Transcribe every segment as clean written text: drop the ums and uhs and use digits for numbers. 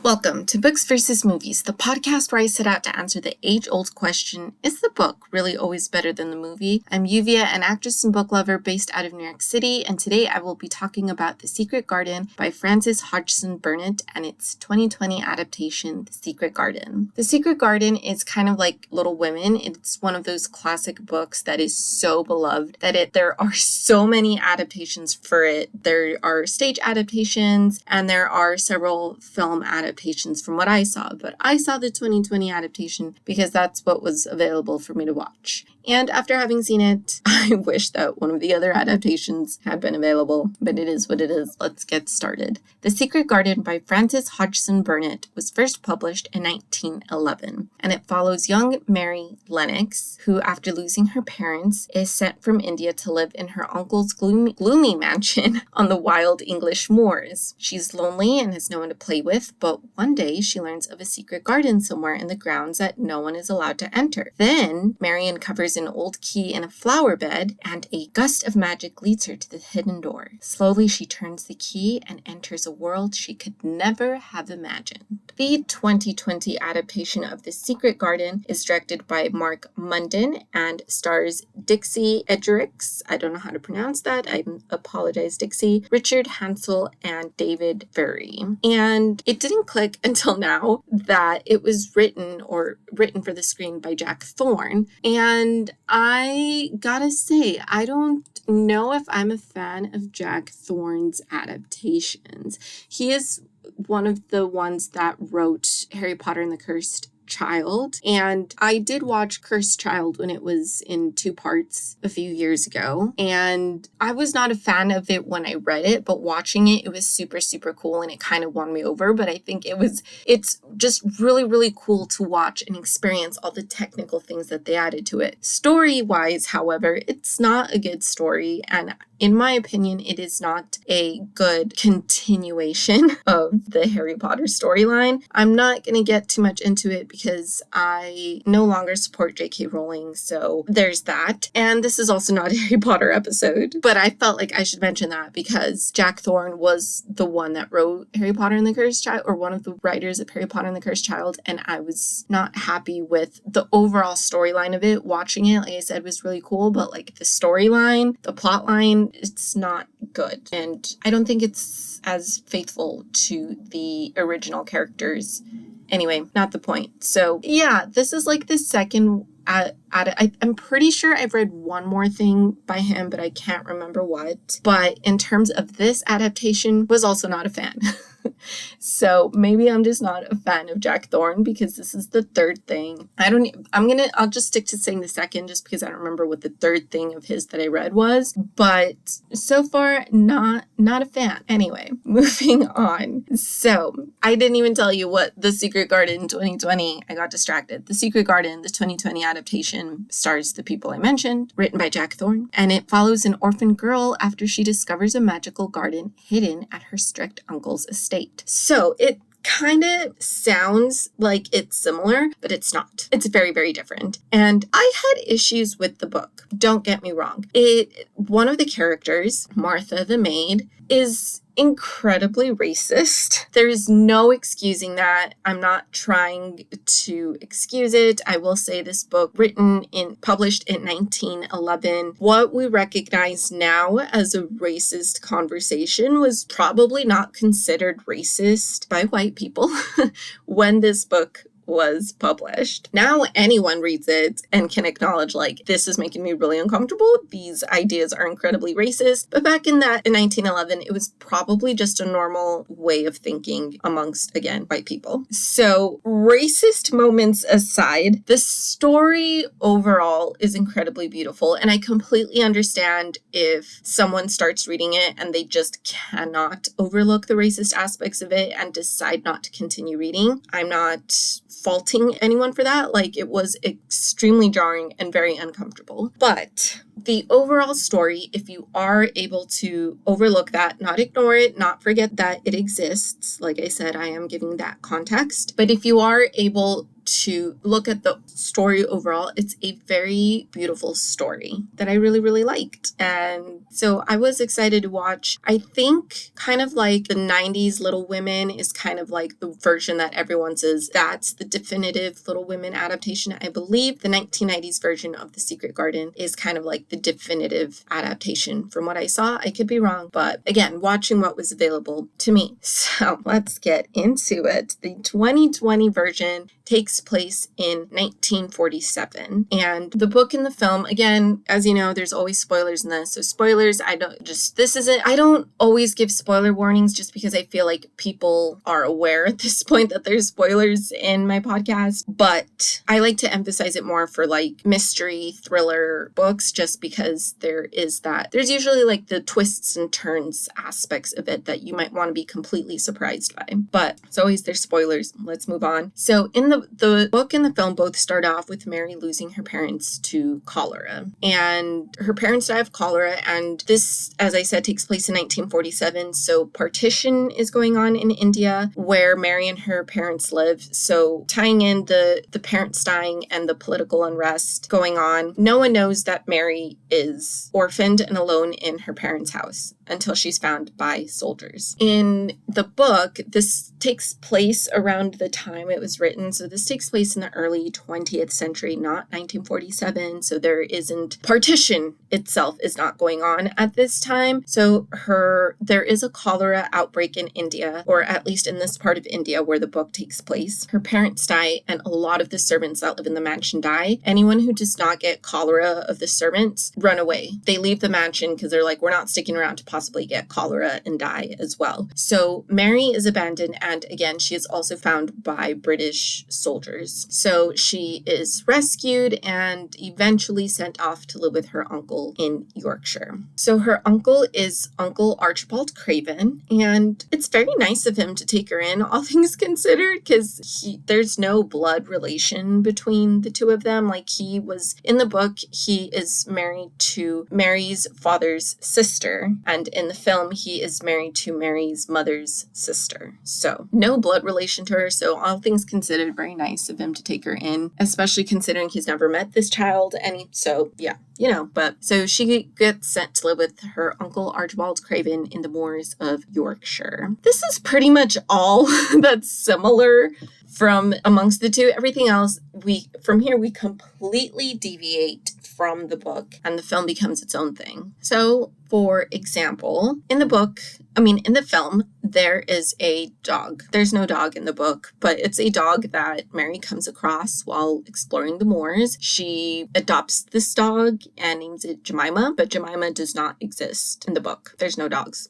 Welcome to Books vs. Movies, the podcast where I set out to answer the age-old question, is the book really always better than the movie? I'm Yuvia, an actress and book lover based out of New York City, and today I will be talking about The Secret Garden by Frances Hodgson Burnett and its 2020 adaptation, The Secret Garden. The Secret Garden is kind of like Little Women. It's one of those classic books that is so beloved that there are so many adaptations for it. There are stage adaptations, and there are several film adaptations from what I saw, but I saw the 2020 adaptation because that's what was available for me to watch. And after having seen it, I wish that one of the other adaptations had been available, but it is what it is. Let's get started. The Secret Garden by Frances Hodgson Burnett was first published in 1911, and it follows young Mary Lennox, who, after losing her parents, is sent from India to live in her uncle's gloomy mansion on the wild English moors. She's lonely and has no one to play with, but one day she learns of a secret garden somewhere in the grounds that no one is allowed to enter. Then Mary uncovers an old key in a flower bed, and a gust of magic leads her to the hidden door. Slowly she turns the key and enters a world she could never have imagined. The 2020 adaptation of The Secret Garden is directed by Mark Munden and stars Dixie Edgerix, I don't know how to pronounce that, I apologize Dixie, Richard Hansel, and David Furry. And it didn't click until now that it was written for the screen by Jack Thorne, and I gotta say, I don't know if I'm a fan of Jack Thorne's adaptations. He is one of the ones that wrote Harry Potter and the Cursed Child, and I did watch Cursed Child when it was in 2 parts a few years ago, and I was not a fan of it when I read it, but watching it was super cool, and it kind of won me over. But I think it's just really cool to watch and experience all the technical things that they added to it. Story wise, however, it's not a good story, and in my opinion, it is not a good continuation of the Harry Potter storyline. I'm not going to get too much into it because I no longer support J.K. Rowling, so there's that. And this is also not a Harry Potter episode, but I felt like I should mention that because Jack Thorne was the one that wrote Harry Potter and the Cursed Child, or one of the writers of Harry Potter and the Cursed Child, and I was not happy with the overall storyline of it. Watching it, like I said, was really cool, but like the storyline, the plot line, it's not good. And I don't think it's as faithful to the original characters. Anyway, not the point. So yeah, this is like the second I'm pretty sure I've read one more thing by him, but I can't remember what. But in terms of this adaptation, was also not a fan. So maybe I'm just not a fan of Jack Thorne because this is the third thing. I'll just stick to saying the second just because I don't remember what the third thing of his that I read was. But so far, not a fan. Anyway, moving on. So I didn't even tell you what The Secret Garden 2020, I got distracted. The Secret Garden, the 2020 adaptation, stars the people I mentioned, written by Jack Thorne, and it follows an orphan girl after she discovers a magical garden hidden at her strict uncle's estate. So it kind of sounds like it's similar, but it's not. It's very different. And I had issues with the book. Don't get me wrong. One of the characters, Martha the maid, is incredibly racist. There is no excusing that. I'm not trying to excuse it. I will say this book, published in 1911, what we recognize now as a racist conversation was probably not considered racist by white people when this book was published. Now anyone reads it and can acknowledge, like, this is making me really uncomfortable. These ideas are incredibly racist. But back in 1911, it was probably just a normal way of thinking amongst, again, white people. So racist moments aside, the story overall is incredibly beautiful. And I completely understand if someone starts reading it and they just cannot overlook the racist aspects of it and decide not to continue reading. I'm not faulting anyone for that. Like, it was extremely jarring and very uncomfortable. But the overall story, if you are able to overlook that, not ignore it, not forget that it exists, like I said, I am giving that context, but if you are able to look at the story overall, it's a very beautiful story that I really, really liked. And so I was excited to watch. I think kind of like the 90s Little Women is kind of like the version that everyone says that's the definitive Little Women adaptation. I believe the 1990s version of The Secret Garden is kind of like the definitive adaptation from what I saw. I could be wrong, but again, watching what was available to me. So let's get into it. The 2020 version takes place in 1947. And the book and the film, again, as you know, there's always spoilers in this. So spoilers, I don't always give spoiler warnings just because I feel like people are aware at this point that there's spoilers in my podcast. But I like to emphasize it more for like mystery, thriller books, just because there's usually like the twists and turns aspects of it that you might want to be completely surprised by. But as always, there's spoilers. Let's move on. So in the book and the film both start off with Mary losing her parents to cholera. And her parents die of cholera, and this, as I said, takes place in 1947. So Partition is going on in India, where Mary and her parents live. So tying in the parents dying and the political unrest going on, no one knows that Mary is orphaned and alone in her parents' house until she's found by soldiers. In the book, this takes place around the time it was written. So this takes place in the early 20th century, not 1947. So Partition itself is not going on at this time. So there is a cholera outbreak in India, or at least in this part of India where the book takes place. Her parents die, and a lot of the servants that live in the mansion die. Anyone who does not get cholera of the servants run away. They leave the mansion because they're like, we're not sticking around to possibly get cholera and die as well. So Mary is abandoned, and again, she is also found by British soldiers. So she is rescued and eventually sent off to live with her uncle in Yorkshire. So her uncle is Uncle Archibald Craven, and it's very nice of him to take her in, all things considered, because there's no blood relation between the two of them. Like, he was, in the book, he is married to Mary's father's sister, and in the film, he is married to Mary's mother's sister. So no blood relation to her. So all things considered, very nice of him to take her in, especially considering he's never met this child. So she gets sent to live with her uncle Archibald Craven in the moors of Yorkshire. This is pretty much all that's similar from amongst the two. Everything else, we completely deviate from the book, and the film becomes its own thing. So, for example, in the film, there is a dog. There's no dog in the book, but it's a dog that Mary comes across while exploring the moors. She adopts this dog and names it Jemima, but Jemima does not exist in the book. There's no dogs.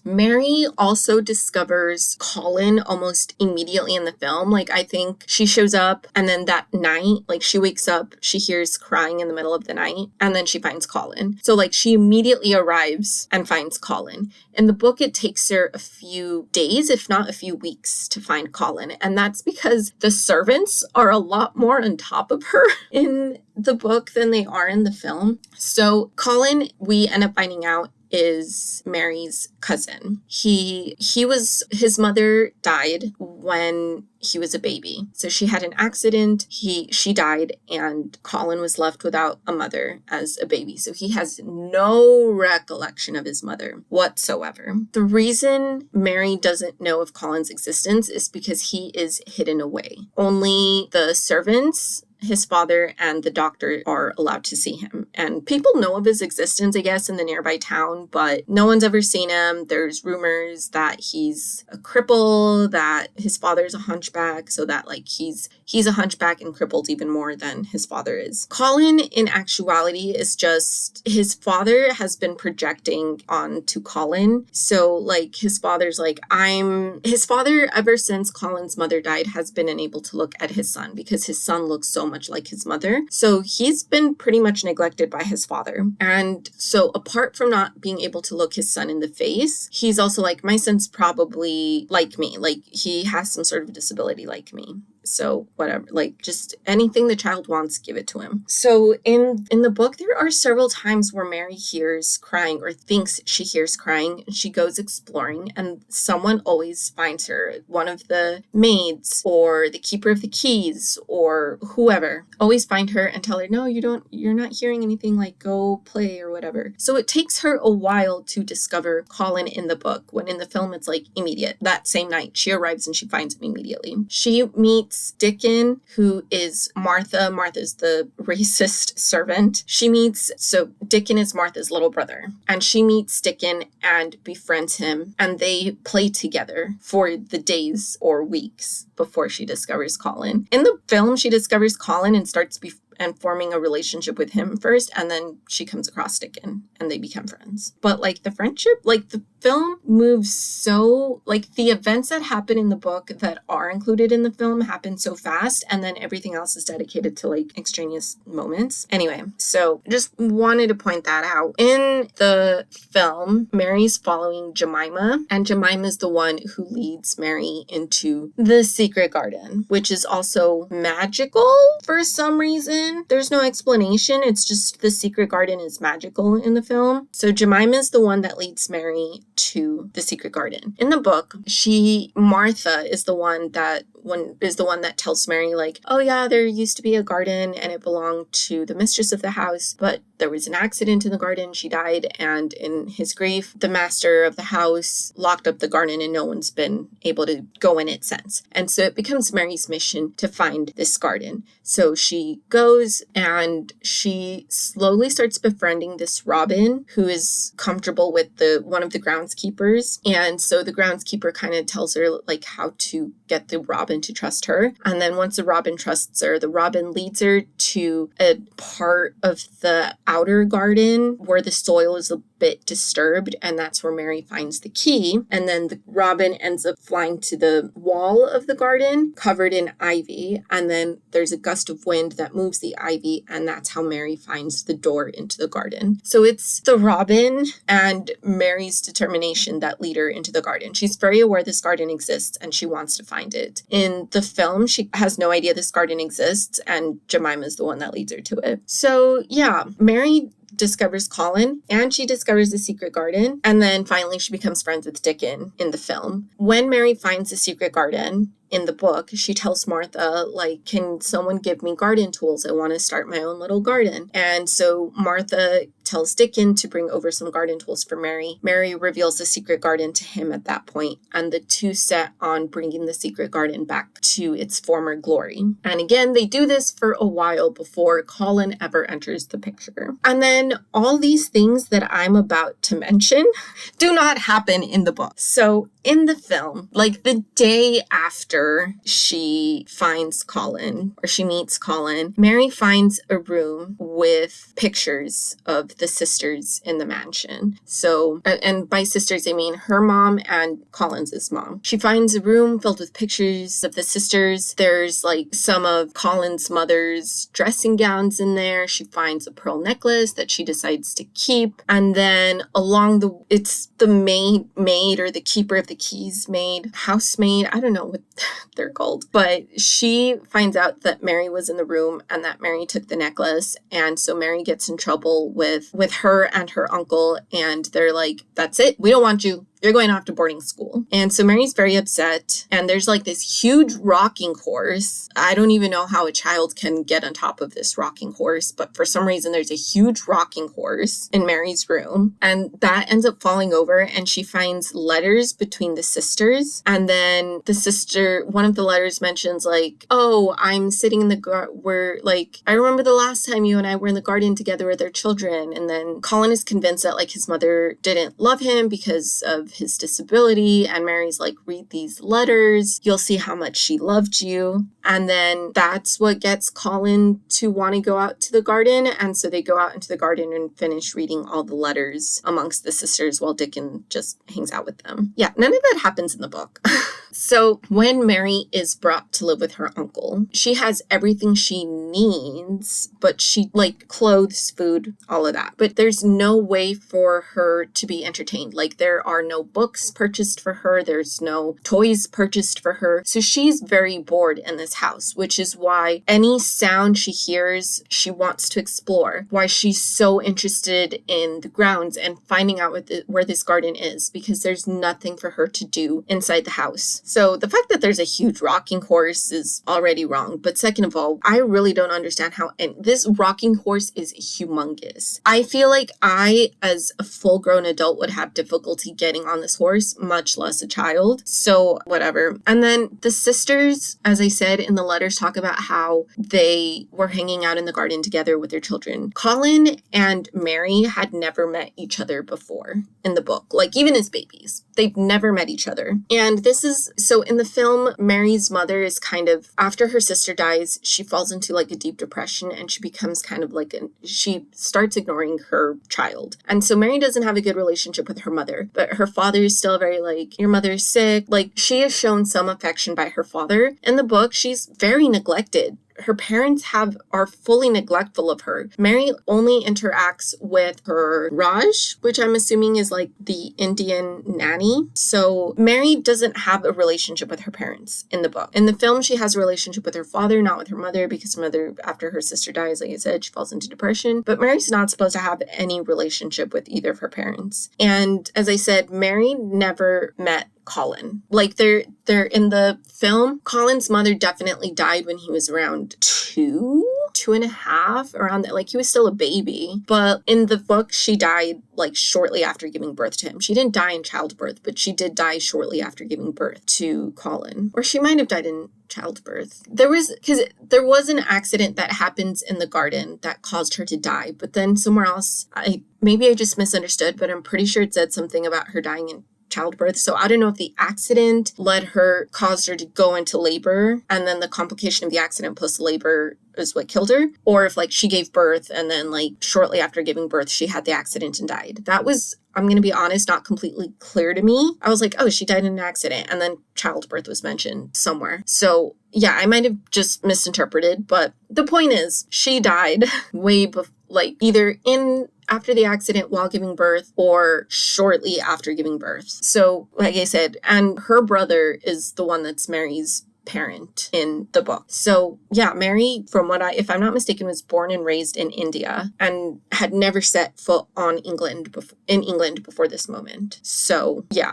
Mary also discovers Colin almost immediately in the film. Like, I think she shows up, and then that night, like, she wakes up, she hears crying in the middle of the night, and then she finds Colin. So, like, she immediately arrives and finds Colin. In the book, it takes her a few days, if not a few weeks, to find Colin. And that's because the servants are a lot more on top of her in the book than they are in the film. So Colin, we end up finding out, is Mary's cousin. His mother died when he was a baby. So she had an accident, she died, and Colin was left without a mother as a baby. So he has no recollection of his mother whatsoever. The reason Mary doesn't know of Colin's existence is because he is hidden away. Only the servants, his father, and the doctor are allowed to see him. And people know of his existence, I guess, in the nearby town, but no one's ever seen him. There's rumors that he's a cripple, that his father's a hunchback, so that like he's a hunchback and crippled even more than his father is. Colin, in actuality, is just, his father has been projecting onto Colin. So like his father, ever since Colin's mother died, has been unable to look at his son because his son looks so much like his mother. So he's been pretty much neglected by his father. And so apart from not being able to look his son in the face, he's also like, my son's probably like me. Like, he has some sort of disability like me. So whatever, like just anything the child wants, give it to him. So in the book, there are several times where Mary hears crying or thinks she hears crying, and she goes exploring, and someone always finds her. One of the maids or the keeper of the keys or whoever always find her and tell her, no, you're not hearing anything, like go play or whatever. So it takes her a while to discover Colin in the book, when in the film it's like immediate. That same night she arrives and she finds him immediately. She meets Dickon, who is Martha. Martha's the racist servant. So Dickon is Martha's little brother, and she meets Dickon and befriends him, and they play together for the days or weeks before she discovers Colin. In the film, she discovers Colin and starts and forming a relationship with him first, and then she comes across Dickon and they become friends. But like the friendship, like the film moves so, like the events that happen in the book that are included in the film happen so fast, and then everything else is dedicated to like extraneous moments. Anyway, so just wanted to point that out. In the film, Mary's following Jemima, and Jemima is the one who leads Mary into the secret garden, which is also magical for some reason. There's no explanation. It's just the secret garden is magical in the film. So Jemima is the one that leads Mary to the secret garden. In the book, Martha is the one that tells Mary, like, oh yeah, there used to be a garden and it belonged to the mistress of the house, but there was an accident in the garden. She died, and in his grief, the master of the house locked up the garden and no one's been able to go in it since. And so it becomes Mary's mission to find this garden. So she goes and she slowly starts befriending this Robin, who is comfortable with one of the groundskeepers. And so the groundskeeper kind of tells her like how to get the Robin to trust her. And then once the Robin trusts her, the Robin leads her to a part of the outer garden where the soil is a bit disturbed, and that's where Mary finds the key. And then the Robin ends up flying to the wall of the garden covered in ivy, and then there's a gust of wind that moves the ivy, and that's how Mary finds the door into the garden. So it's the Robin and Mary's determination that lead her into the garden. She's very aware this garden exists and she wants to find it. In the film, she has no idea this garden exists, and Jemima is the one that leads her to it. So yeah, Mary discovers Colin and she discovers the secret garden, and then finally she becomes friends with Dickon in the film. When Mary finds the secret garden in the book, she tells Martha, like, can someone give me garden tools? I want to start my own little garden. And so Martha tells Dickon to bring over some garden tools for Mary. Mary reveals the secret garden to him at that point, and the two set on bringing the secret garden back to its former glory. And again, they do this for a while before Colin ever enters the picture. And then all these things that I'm about to mention do not happen in the book. So in the film, like the day after she finds Colin, or she meets Colin, Mary finds a room with pictures of the sisters in the mansion. So, and by sisters, I mean her mom and Colin's mom. She finds a room filled with pictures of the sisters. There's like some of Colin's mother's dressing gowns in there. She finds a pearl necklace that she decides to keep. And then it's the maid or the keeper of the keys housemaid, I don't know what they're called, but she finds out that Mary was in the room and that Mary took the necklace. And so Mary gets in trouble with her and her uncle, and they're like, that's it, we don't want you. You're going off to boarding school. And so Mary's very upset. And there's like this huge rocking horse. I don't even know how a child can get on top of this rocking horse, but for some reason there's a huge rocking horse in Mary's room. And that ends up falling over, and she finds letters between the sisters. And then one of the letters mentions like, oh, I'm sitting in the garden. I remember the last time you and I were in the garden together with our children. And then Colin is convinced that like his mother didn't love him because of his disability, and Mary's like, read these letters, you'll see how much she loved you. And then that's what gets Colin to want to go out to the garden, and so they go out into the garden and finish reading all the letters amongst the sisters while Dickon just hangs out with them. Yeah, none of that happens in the book. So when Mary is brought to live with her uncle, she has everything she needs, but she like clothes, food, all of that. But there's no way for her to be entertained. Like there are no books purchased for her. There's no toys purchased for her. So she's very bored in this house, which is why any sound she hears, she wants to explore. Why she's so interested in the grounds and finding out where this garden is, because there's nothing for her to do inside the house. So the fact that there's a huge rocking horse is already wrong. But second of all, I really don't understand how, and this rocking horse is humongous. I feel like I, as a full-grown adult, would have difficulty getting on this horse, much less a child. So whatever. And then the sisters, as I said in the letters, talk about how they were hanging out in the garden together with their children. Colin and Mary had never met each other before in the book, like even as babies. They've never met each other. And this is, so in the film, Mary's mother is kind of, after her sister dies, she falls into like a deep depression and she becomes kind of like, she starts ignoring her child. And so Mary doesn't have a good relationship with her mother, but her father is still very like, your mother's sick. Like she is shown some affection by her father. In the book, she's very neglected. Her parents are fully neglectful of her. Mary only interacts with her Raj, which I'm assuming is like the Indian nanny. So Mary doesn't have a relationship with her parents in the book. In the film, she has a relationship with her father, not with her mother, because her mother, after her sister dies, like I said, she falls into depression. But Mary's not supposed to have any relationship with either of her parents. And as I said, Mary never met Colin. Like they're in the film, Colin's mother definitely died when he was around 2.5, around that. Like he was still a baby. But in the book, she died like shortly after giving birth to him. She didn't die in childbirth, but she did die shortly after giving birth to Colin. Or she might have died in childbirth. There was an accident that happens in the garden that caused her to die, but then somewhere else, maybe I just misunderstood, but I'm pretty sure it said something about her dying in childbirth. So I don't know if the accident caused her to go into labor, and then the complication of the accident plus the labor is what killed her, or if like she gave birth and then like shortly after giving birth she had the accident and died. That was, I'm going to be honest, not completely clear to me. I was like, oh, she died in an accident, and then childbirth was mentioned somewhere. So yeah, I might have just misinterpreted, but the point is she died way before, like either after the accident while giving birth or shortly after giving birth. So like I said, and her brother is the one that's Mary's parent in the book. So yeah, Mary, if I'm not mistaken, was born and raised in India and had never set foot in England before this moment. So yeah.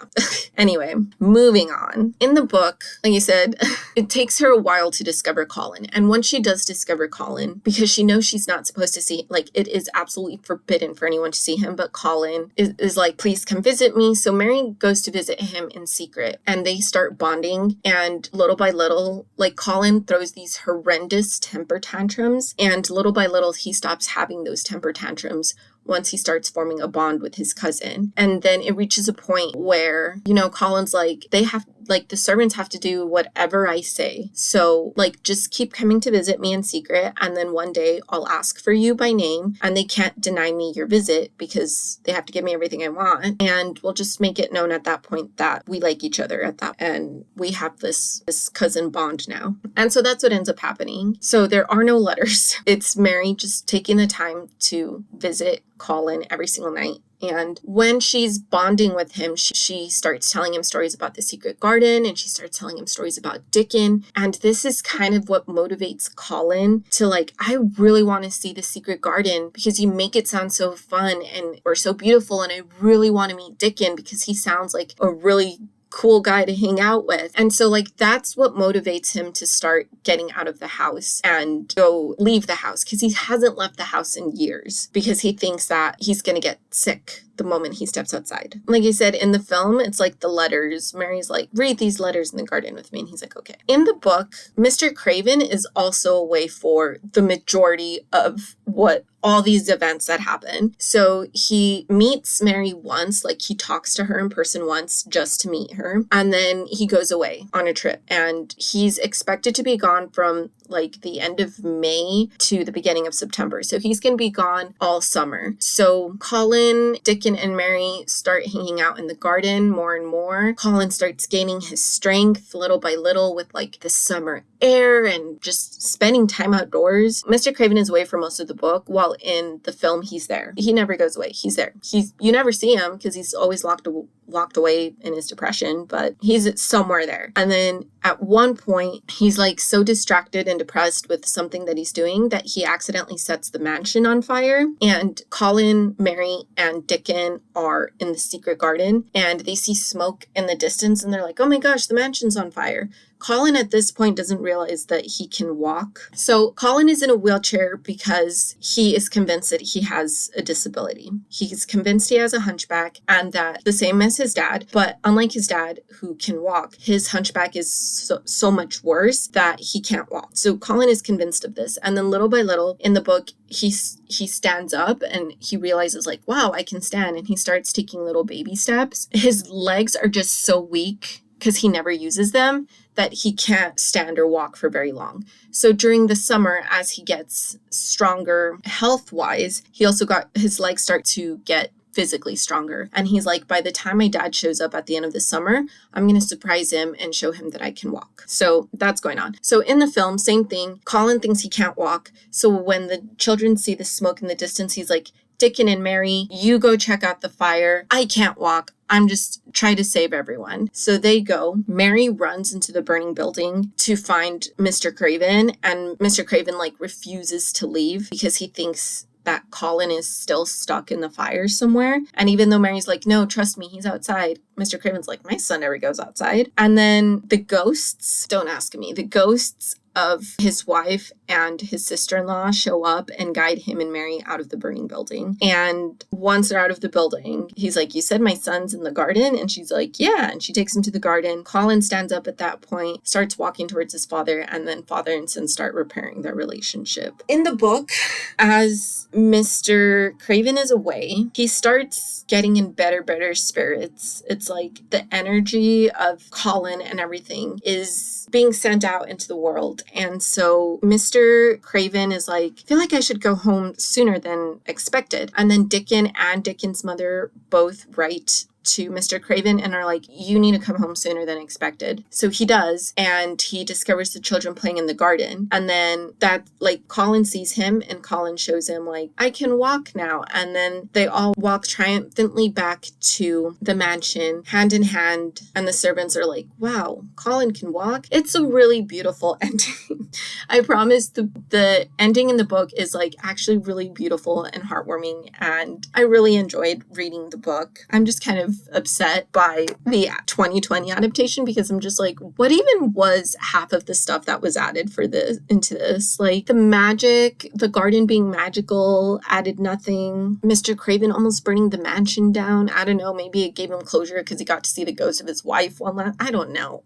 Anyway, moving on. In the book, like I said, it takes her a while to discover Colin. And once she does discover Colin, because she knows she's not supposed to see, like it is absolutely forbidden for anyone to see him, but Colin is like, please come visit me. So Mary goes to visit him in secret and they start bonding, and little by little, like Colin throws these horrendous temper tantrums, and little by little he stops having those temper tantrums once he starts forming a bond with his cousin. And then it reaches a point where, Colin's like, the servants have to do whatever I say. So like, just keep coming to visit me in secret. And then one day I'll ask for you by name and they can't deny me your visit because they have to give me everything I want. And we'll just make it known at that point that we like each other and we have this cousin bond now. And so that's what ends up happening. So there are no letters. It's Mary just taking the time to visit Colin every single night. And when she's bonding with him, she starts telling him stories about the secret garden, and she starts telling him stories about Dickon. And this is kind of what motivates Colin to like, I really want to see the secret garden because you make it sound so fun or so beautiful. And I really want to meet Dickon because he sounds like a really cool guy to hang out with. And so like, that's what motivates him to start getting out of the house and go leave the house, because he hasn't left the house in years because he thinks that he's going to get sick the moment he steps outside. Like I said, in the film, it's like the letters. Mary's like, read these letters in the garden with me. And he's like, okay. In the book, Mr. Craven is also away for the majority of what all these events that happen. So he meets Mary once, like he talks to her in person once just to meet her. And then he goes away on a trip, and he's expected to be gone from like the end of May to the beginning of September. So he's going to be gone all summer. So Colin, Dickon, Dickon and Mary start hanging out in the garden more and more. Colin starts gaining his strength little by little with like the summer air and just spending time outdoors. Mr. Craven is away for most of the book, while in the film he's there. He never goes away. He's there. You never see him because he's always locked away in his depression, but he's somewhere there. And then at one point, he's like so distracted and depressed with something that he's doing that he accidentally sets the mansion on fire. And Colin, Mary, and Dickon are in the secret garden and they see smoke in the distance and they're like, oh my gosh, the mansion's on fire. Colin at this point doesn't realize that he can walk. So Colin is in a wheelchair because he is convinced that he has a disability. He's convinced he has a hunchback and that the same as his dad, but unlike his dad who can walk, his hunchback is so much worse that he can't walk. So Colin is convinced of this. And then little by little in the book, he stands up and he realizes like, wow, I can stand. And he starts taking little baby steps. His legs are just so weak because he never uses them that he can't stand or walk for very long. So during the summer, as he gets stronger health-wise, he also got his legs start to get physically stronger. And he's like, by the time my dad shows up at the end of the summer, I'm going to surprise him and show him that I can walk. So that's going on. So in the film, same thing. Colin thinks he can't walk. So when the children see the smoke in the distance, he's like, Dickon and Mary, you go check out the fire. I can't walk. I'm just trying to save everyone. So they go. Mary runs into the burning building to find Mr. Craven, and Mr. Craven like refuses to leave because he thinks that Colin is still stuck in the fire somewhere. And even though Mary's like, no, trust me, he's outside, Mr. Craven's like, my son never goes outside. And then the ghosts, don't ask me, the ghosts of his wife and his sister-in-law show up and guide him and Mary out of the burning building. And once they're out of the building, he's like, you said my son's in the garden? And she's like, yeah. And she takes him to the garden. Colin stands up at that point, starts walking towards his father, and then father and son start repairing their relationship. In the book, as Mr. Craven is away, he starts getting in better spirits. It's like the energy of Colin and everything is being sent out into the world. And so Mr. Craven is like, I feel like I should go home sooner than expected. And then Dickon and Dickon's mother both write to Mr. Craven and are like, you need to come home sooner than expected. So he does, and he discovers the children playing in the garden. And then that, like, Colin sees him and Colin shows him like, I can walk now. And then they all walk triumphantly back to the mansion, hand in hand. And the servants are like, wow, Colin can walk. It's a really beautiful ending. I promise the ending in the book is like actually really beautiful and heartwarming. And I really enjoyed reading the book. I'm just kind of upset by the 2020 adaptation because I'm just like, what even was half of the stuff that was added into this? Like the magic, the garden being magical added nothing. Mr. Craven almost burning the mansion down. I don't know. Maybe it gave him closure because he got to see the ghost of his wife one last. I don't know.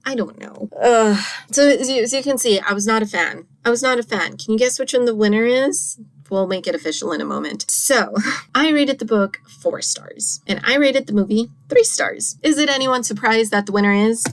So as you can see, I was not a fan. Can you guess which one the winner is? We'll make it official in a moment. So, I rated the book 4 stars, and I rated the movie 3 stars. Is it anyone surprised that the winner is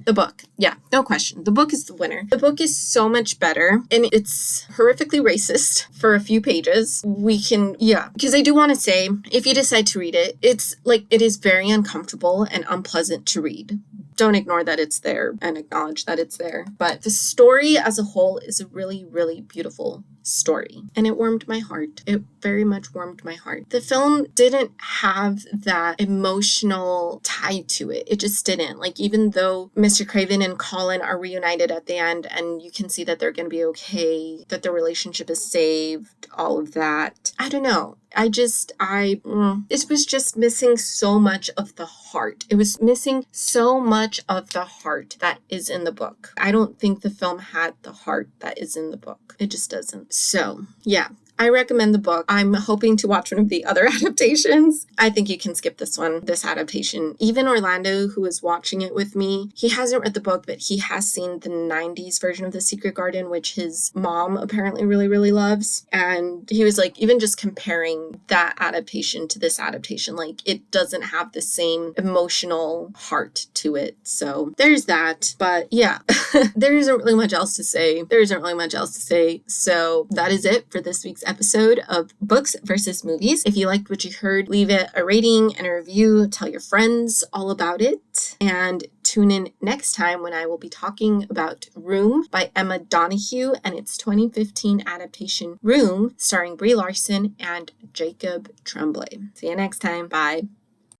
the book? Yeah, no question. The book is the winner. The book is so much better, and it's horrifically racist for a few pages. Because I do want to say, if you decide to read it, it's like, it is very uncomfortable and unpleasant to read. Don't ignore that it's there and acknowledge that it's there. But the story as a whole is a really, really beautiful story. And it warmed my heart. It very much warmed my heart. The film didn't have that emotional tie to it. It just didn't. Like, even though Mr. Craven and Colin are reunited at the end and you can see that they're going to be okay, that their relationship is saved, all of that. I don't know. It was just missing so much of the heart. It was missing so much of the heart that is in the book. I don't think the film had the heart that is in the book. It just doesn't. So, yeah. I recommend the book. I'm hoping to watch one of the other adaptations. I think you can skip this adaptation. Even Orlando, who is watching it with me, he hasn't read the book, but he has seen the 90s version of The Secret Garden, which his mom apparently really, really loves. And he was like, even just comparing that adaptation to this adaptation, like, it doesn't have the same emotional heart to it. So there's that. But yeah, there isn't really much else to say. So that is it for this week's episode of Books versus Movies. If you liked what you heard, leave it a rating and a review. Tell your friends all about it. And tune in next time when I will be talking about Room by Emma Donoghue and its 2015 adaptation Room, starring Brie Larson and Jacob Tremblay. See you next time. Bye.